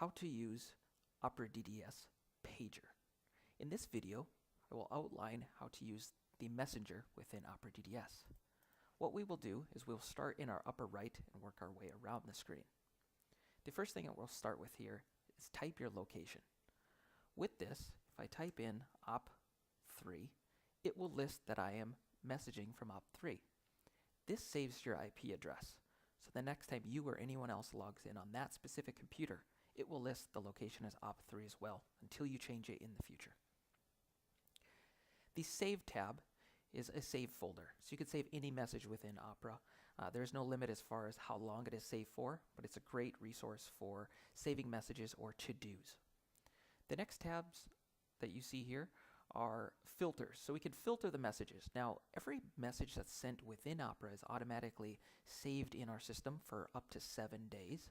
how to use OperaDDS Pager. In this video, I will outline how to use the messenger within OperaDDS. What we will do is we'll start in our upper right and work our way around the screen. The first thing that we'll start with here is type your location. With this, if I type in op3, it will list that I am messaging from op3. This saves your IP address. So the next time you or anyone else logs in on that specific computer, it will list the location as op3 as well until you change it in the future. The Save tab is a save folder, so you can save any message within Opera. There's no limit as far as how long it is saved for, but it's a great resource for saving messages or to-dos. The next tabs that you see here are filters, so we can filter the messages. Now, every message that's sent within Opera is automatically saved in our system for up to 7 days.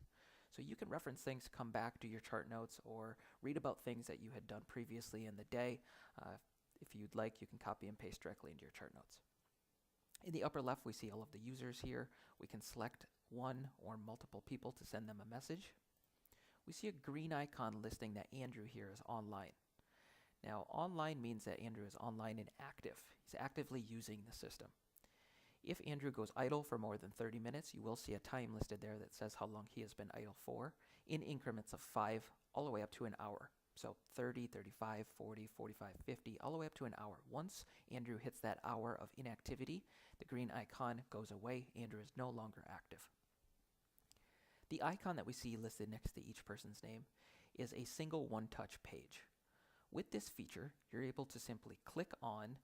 So you can reference things, come back, do your chart notes, or read about things that you had done previously in the day. If you'd like, you can copy and paste directly into your chart notes. In the upper left, we see all of the users here. We can select one or multiple people to send them a message. We see a green icon listing that Andrew here is online. Now, online means that Andrew is online and active. He's actively using the system. If Andrew goes idle for more than 30 minutes, you will see a time listed there that says how long he has been idle for, in increments of 5 all the way up to an hour. So 30, 35, 40, 45, 50, all the way up to an hour. Once Andrew hits that hour of inactivity, the green icon goes away. Andrew is no longer active. The icon that we see listed next to each person's name is a single one-touch page. With this feature, you're able to simply click on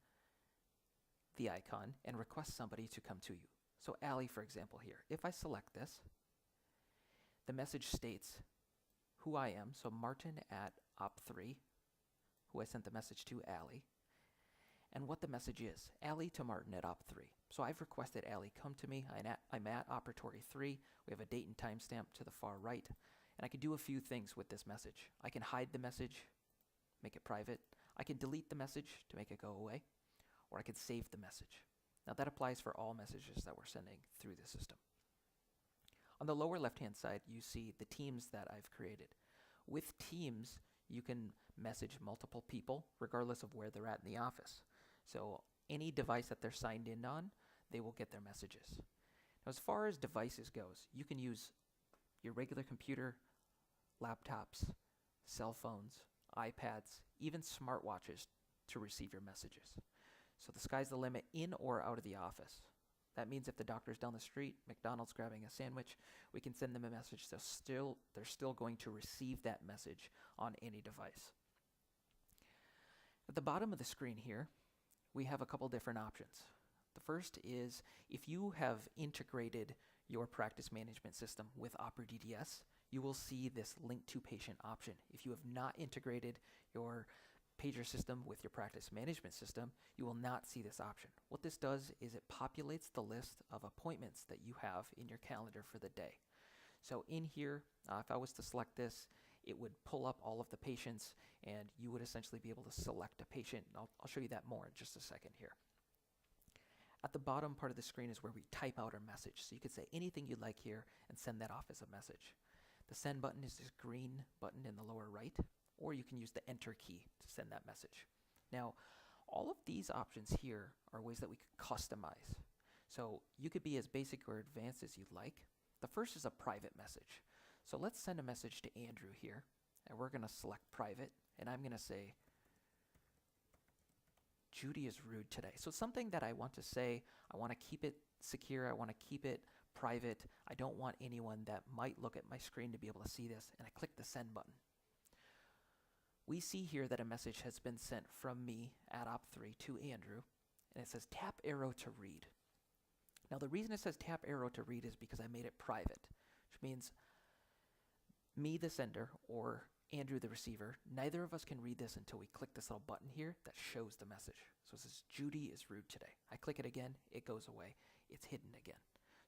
the icon and request somebody to come to you. So Allie, for example, here. If I select this, the message states who I am, so Martin at op3, who I sent the message to, Allie, and what the message is, Allie to Martin at op3. So I've requested Allie come to me. I'm at operatory 3. We have a date and timestamp to the far right, and I can do a few things with this message. I can hide the message, make it private. I can delete the message to make it go away, or I can save the message. Now that applies for all messages that we're sending through the system. On the lower left-hand side, you see the teams that I've created. With teams, you can message multiple people regardless of where they're at in the office. So any device that they're signed in on, they will get their messages. Now as far as devices goes, you can use your regular computer, laptops, cell phones, iPads, even smartwatches to receive your messages. So the sky's the limit in or out of the office. That means if the doctor's down the street, McDonald's grabbing a sandwich, we can send them a message. They're still going to receive that message on any device. At the bottom of the screen here, we have a couple different options. The first is if you have integrated your practice management system with OperaDDS, you will see this link to patient option. If you have not integrated your Pager system with your practice management system, you will not see this option. What this does is it populates the list of appointments that you have in your calendar for the day. So in here, if I was to select this, it would pull up all of the patients and you would essentially be able to select a patient. I'll show you that more in just a second here. At the bottom part of the screen is where we type out our message. So you could say anything you'd like here and send that off as a message. The send button is this green button in the lower right, or you can use the enter key to send that message. Now, all of these options here are ways that we could customize. So you could be as basic or advanced as you'd like. The first is a private message. So let's send a message to Andrew here, and we're gonna select private, and I'm gonna say, Judy is rude today. So something that I want to say, I wanna keep it secure, I wanna keep it private. I don't want anyone that might look at my screen to be able to see this, and I click the send button. We see here that a message has been sent from me at op3 to Andrew, and it says tap arrow to read. Now the reason it says tap arrow to read is because I made it private, which means me, the sender, or Andrew, the receiver, neither of us can read this until we click this little button here that shows the message. So it says Judy is rude today. I click it again, it goes away. It's hidden again.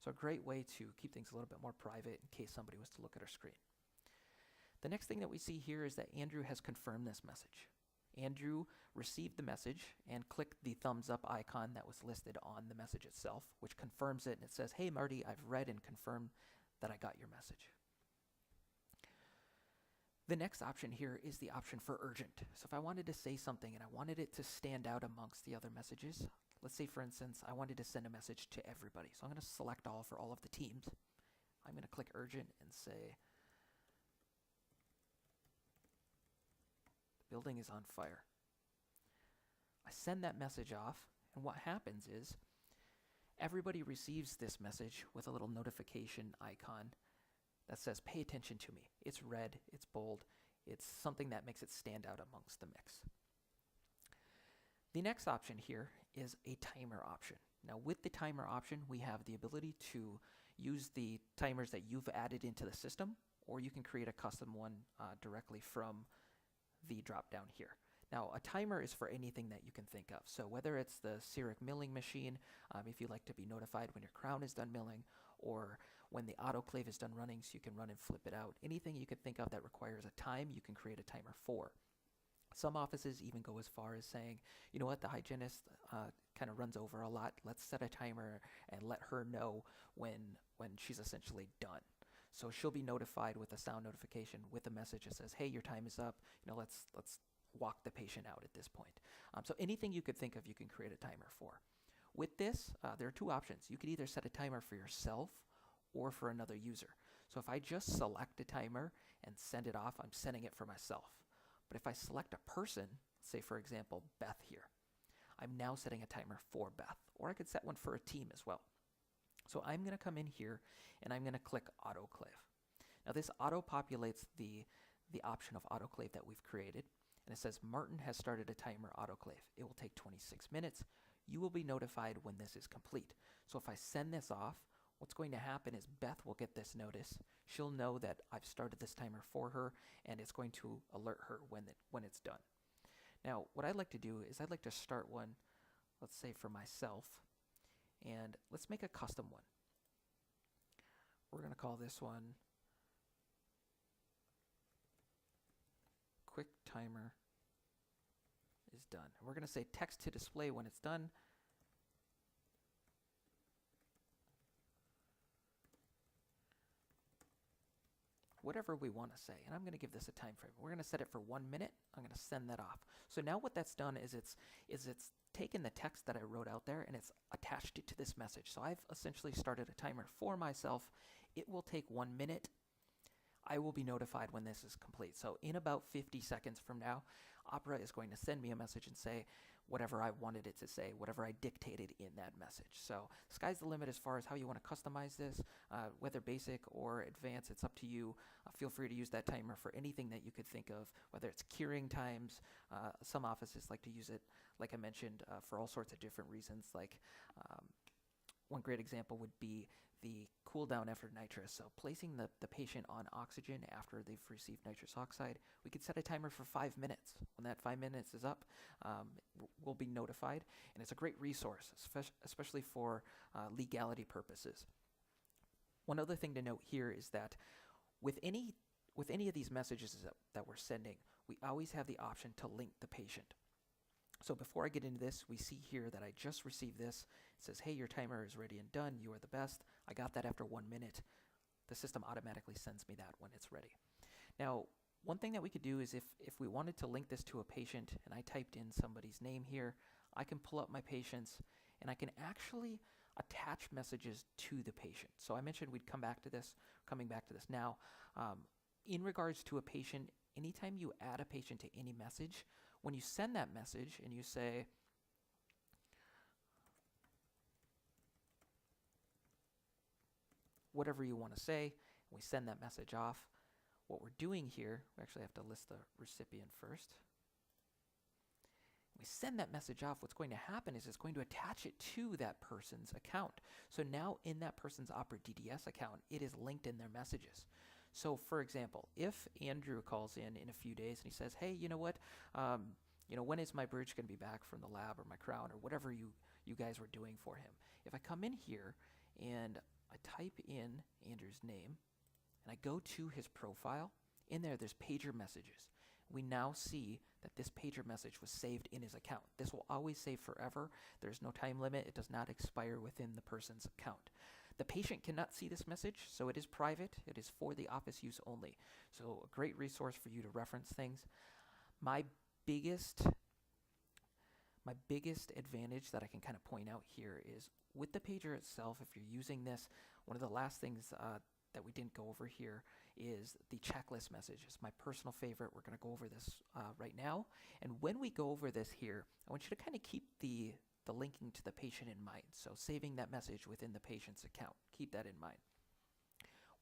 So a great way to keep things a little bit more private in case somebody was to look at our screen. The next thing that we see here is that Andrew has confirmed this message. Andrew received the message and clicked the thumbs up icon that was listed on the message itself, which confirms it, and it says, "Hey Marty, I've read and confirmed that I got your message." The next option here is the option for urgent. So if I wanted to say something and I wanted it to stand out amongst the other messages, let's say for instance, I wanted to send a message to everybody. So I'm going to select all for all of the teams. I'm going to click urgent and say, the building is on fire. I send that message off, and what happens is everybody receives this message with a little notification icon that says, pay attention to me. It's red, it's bold, it's something that makes it stand out amongst the mix. The next option here is a timer option. Now with the timer option, we have the ability to use the timers that you've added into the system, or you can create a custom one directly from the drop down here. Now a timer is for anything that you can think of. So whether it's the CEREC milling machine, if you like to be notified when your crown is done milling, or when the autoclave is done running so you can run and flip it out, anything you can think of that requires a time, you can create a timer for. Some offices even go as far as saying, you know what, the hygienist kind of runs over a lot. Let's set a timer and let her know when she's essentially done. So she'll be notified with a sound notification with a message that says, hey, your time is up. You know, let's walk the patient out at this point. So anything you could think of, you can create a timer for. With this, there are two options. You could either set a timer for yourself or for another user. So if I just select a timer and send it off, I'm setting it for myself. But if I select a person, say for example, Beth here, I'm now setting a timer for Beth, or I could set one for a team as well. So I'm going to come in here and I'm going to click autoclave. Now this auto-populates the option of autoclave that we've created, and it says Martin has started a timer autoclave. It will take 26 minutes. You will be notified when this is complete. So if I send this off, what's going to happen is Beth will get this notice. She'll know that I've started this timer for her, and it's going to alert her when it's done. Now, what I'd like to do is I'd like to start one, let's say for myself, and let's make a custom one. We're going to call this one Quick Timer is done. And we're going to say text to display when it's done. Whatever we want to say, and I'm going to give this a time frame. We're going to set it for 1 minute. I'm going to send that off. So now what that's done is it's taken the text that I wrote out there and it's attached it to this message. So I've essentially started a timer for myself. It will take 1 minute. I will be notified when this is complete. So in about 50 seconds from now, Opera is going to send me a message and say whatever I wanted it to say, whatever I dictated in that message. So sky's the limit as far as how you want to customize this, whether basic or advanced, it's up to you. Feel free to use that timer for anything that you could think of, whether it's curing times. Some offices like to use it, like I mentioned, for all sorts of different reasons. Like one great example would be the cool down after nitrous. So placing the patient on oxygen after they've received nitrous oxide, we could set a timer for 5 minutes. When that 5 minutes is up, we'll be notified, and it's a great resource, especially for legality purposes. One other thing to note here is that with any of these messages that we're sending, we always have the option to link the patient. So before I get into this, we see here that I just received this. It says, hey, your timer is ready and done. You are the best. I got that after 1 minute. The system automatically sends me that when it's ready. Now, one thing that we could do is if we wanted to link this to a patient and I typed in somebody's name here, I can pull up my patients and I can actually attach messages to the patient. So I mentioned we'd come back to this, coming back to this now. In regards to a patient, anytime you add a patient to any message, when you send that message and you say, whatever you want to say, and we send that message off, what we're doing here, we actually have to list the recipient first. We send that message off, what's going to happen is it's going to attach it to that person's account. So now in that person's OperaDDS account, it is linked in their messages. So for example, if Andrew calls in a few days and he says, hey, you know what, when is my bridge going to be back from the lab or my crown or whatever you guys were doing for him. If I come in here and I type in Andrew's name and I go to his profile, in there's pager messages. We now see that this pager message was saved in his account. This will always save forever. There's no time limit. It does not expire within the person's account. The patient cannot see this message, so it is private. It is for the office use only. So a great resource for you to reference things. My biggest advantage that I can kind of point out here is with the pager itself, if you're using this, one of the last things that we didn't go over here is the checklist message. It's my personal favorite. We're going to go over this right now. And when we go over this here, I want you to kind of keep the linking to the patient in mind. So saving that message within the patient's account. Keep that in mind.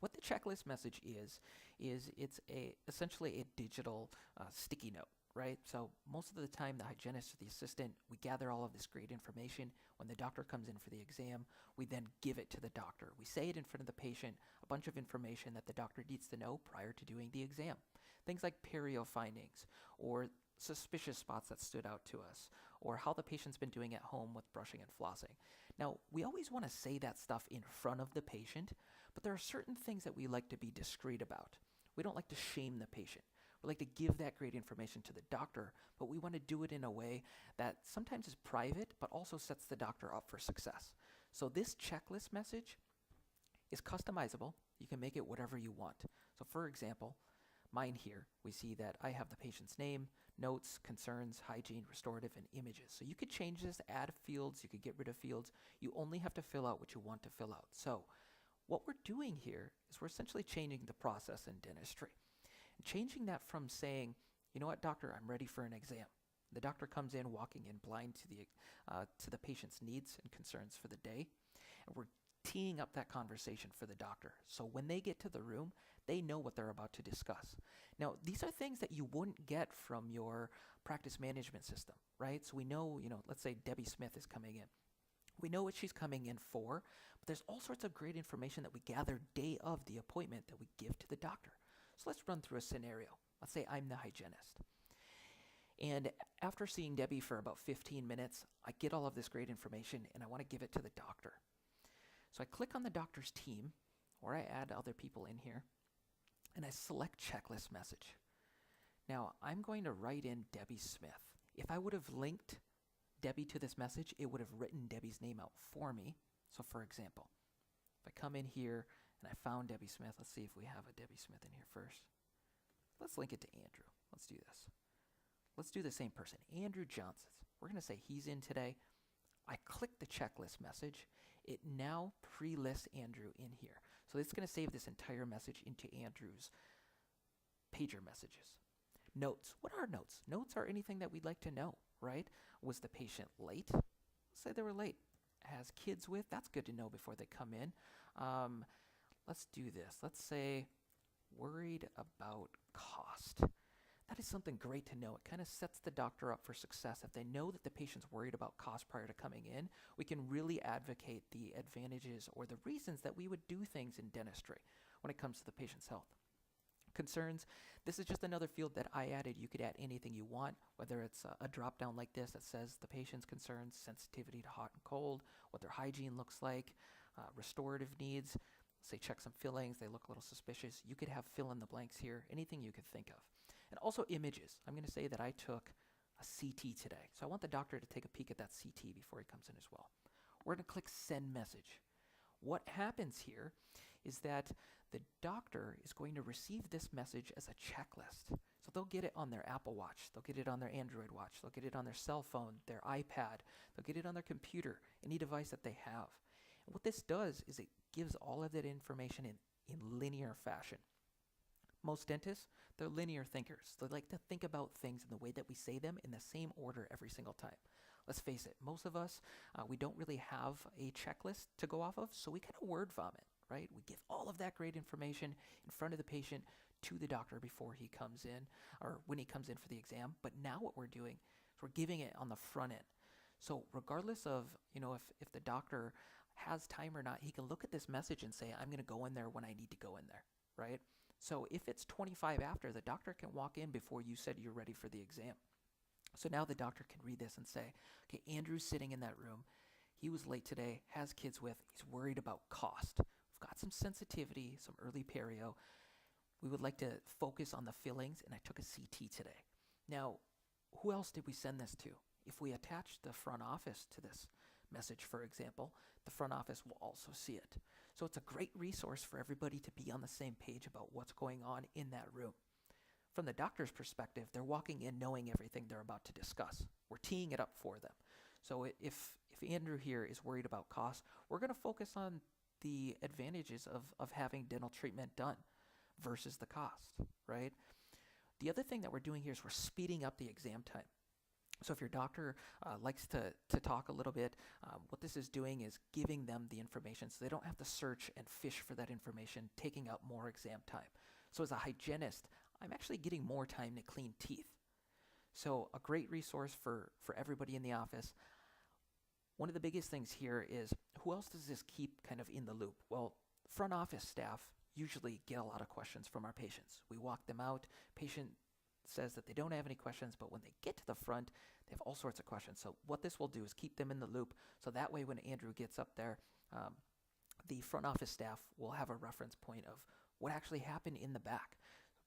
What the checklist message is it's essentially a digital sticky note, right? So most of the time, the hygienist or the assistant, we gather all of this great information. When the doctor comes in for the exam, we then give it to the doctor. We say it in front of the patient, a bunch of information that the doctor needs to know prior to doing the exam. Things like perio findings or suspicious spots that stood out to us, or how the patient's been doing at home with brushing and flossing. Now, we always want to say that stuff in front of the patient, but there are certain things that we like to be discreet about. We don't like to shame the patient. We like to give that great information to the doctor, but we want to do it in a way that sometimes is private, but also sets the doctor up for success. So this checklist message is customizable. You can make it whatever you want. So for example, mine here, we see that I have the patient's name, notes, concerns, hygiene, restorative, and images. So you could change this, add fields, you could get rid of fields. You only have to fill out what you want to fill out. So what we're doing here is we're essentially changing the process in dentistry. And changing that from saying, you know what, doctor, I'm ready for an exam. The doctor comes in walking in blind to the patient's needs and concerns for the day. And we're teeing up that conversation for the doctor. So when they get to the room, they know what they're about to discuss. Now, these are things that you wouldn't get from your practice management system, right? So we know, let's say Debbie Smith is coming in. We know what she's coming in for, but there's all sorts of great information that we gather day of the appointment that we give to the doctor. So let's run through a scenario. Let's say I'm the hygienist. And after seeing Debbie for about 15 minutes, I get all of this great information and I want to give it to the doctor. So I click on the doctor's team, or I add other people in here, and I select checklist message. Now I'm going to write in Debbie Smith. If I would have linked Debbie to this message, it would have written Debbie's name out for me. So for example, if I come in here and I found Debbie Smith, let's see if we have a Debbie Smith in here first. Let's link it to Andrew. Let's do this. Let's do the same person, Andrew Johnson. We're going to say he's in today. I click the checklist message. It now pre-lists Andrew in here. So it's going to save this entire message into Andrew's pager messages. Notes. What are notes? Notes are anything that we'd like to know, right? Was the patient late? Let's say they were late. Has kids with? That's good to know before they come in. Let's do this. Let's say worried about cost. That is something great to know. It kind of sets the doctor up for success. If they know that the patient's worried about cost prior to coming in, we can really advocate the advantages or the reasons that we would do things in dentistry when it comes to the patient's health. Concerns, this is just another field that I added. You could add anything you want, whether it's a drop down like this that says the patient's concerns, sensitivity to hot and cold, what their hygiene looks like, restorative needs, say check some fillings, they look a little suspicious. You could have fill in the blanks here, anything you could think of. And also images. I'm going to say that I took a CT today. So I want the doctor to take a peek at that CT before he comes in as well. We're going to click send message. What happens here is that the doctor is going to receive this message as a checklist. So they'll get it on their Apple Watch. They'll get it on their Android watch. They'll get it on their cell phone, their iPad. They'll get it on their computer, any device that they have. And what this does is it gives all of that information in linear fashion. Most dentists, they're linear thinkers. They like to think about things in the way that we say them in the same order every single time. Let's face it, most of us, we don't really have a checklist to go off of, so we kind of word vomit, right? We give all of that great information in front of the patient to the doctor before he comes in, or when he comes in for the exam. But now what we're doing is we're giving it on the front end. So regardless of, if the doctor has time or not, he can look at this message and say, I'm going to go in there when I need to go in there, right? So if it's 25 after, the doctor can walk in before you said you're ready for the exam. So now the doctor can read this and say, okay, Andrew's sitting in that room. He was late today, has kids with, he's worried about cost. We've got some sensitivity, some early perio. We would like to focus on the fillings, and I took a CT today. Now, who else did we send this to? If we attach the front office to this message, for example, the front office will also see it. So it's a great resource for everybody to be on the same page about what's going on in that room. From the doctor's perspective, they're walking in knowing everything they're about to discuss. We're teeing it up for them. So if Andrew here is worried about cost, we're going to focus on the advantages of having dental treatment done versus the cost, right? The other thing that we're doing here is we're speeding up the exam time. So if your doctor likes to talk a little bit, what this is doing is giving them the information so they don't have to search and fish for that information, taking up more exam time. So as a hygienist, I'm actually getting more time to clean teeth. So a great resource for everybody in the office. One of the biggest things here is, who else does this keep kind of in the loop? Well, front office staff usually get a lot of questions from our patients. We walk them out. Patient says that they don't have any questions, but when they get to the front, they have all sorts of questions. So what this will do is keep them in the loop. So that way when Andrew gets up there, the front office staff will have a reference point of what actually happened in the back.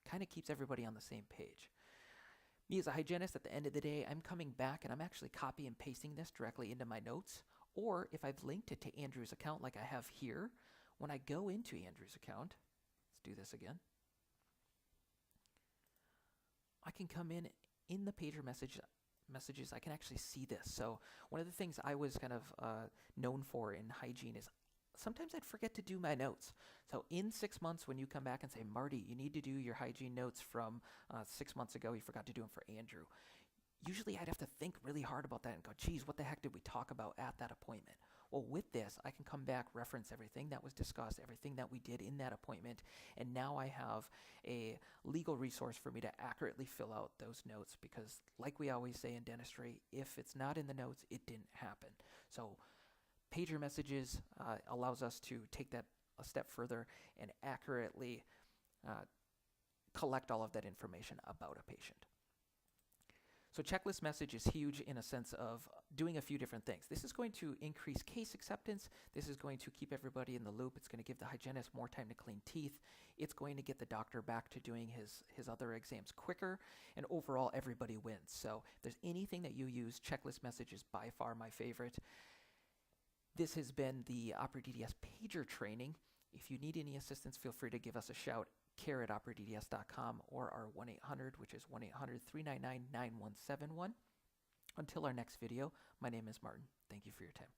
Kind of keeps everybody on the same page. Me as a hygienist, at the end of the day, I'm coming back and I'm actually copy and pasting this directly into my notes. Or if I've linked it to Andrew's account like I have here, when I go into Andrew's account, let's do this again. I can come in the pager messages, I can actually see this. So one of the things I was kind of known for in hygiene is sometimes I'd forget to do my notes. So in 6 months, when you come back and say, Marty, you need to do your hygiene notes from 6 months ago, you forgot to do them for Andrew. Usually I'd have to think really hard about that and go, geez, what the heck did we talk about at that appointment? Well, with this, I can come back, reference everything that was discussed, everything that we did in that appointment, and now I have a legal resource for me to accurately fill out those notes because, like we always say in dentistry, if it's not in the notes, it didn't happen. So pager messages allows us to take that a step further and accurately collect all of that information about a patient. So checklist message is huge in a sense of doing a few different things. This is going to increase case acceptance. This is going to keep everybody in the loop. It's going to give the hygienist more time to clean teeth. It's going to get the doctor back to doing his other exams quicker. And overall, everybody wins. So if there's anything that you use, checklist message is by far my favorite. This has been the OperaDDS Pager training. If you need any assistance, feel free to give us a shout, care@OperaDDS.com, or our 1-800, which is 1-800-399-9171. Until our next video, my name is Martin. Thank you for your time.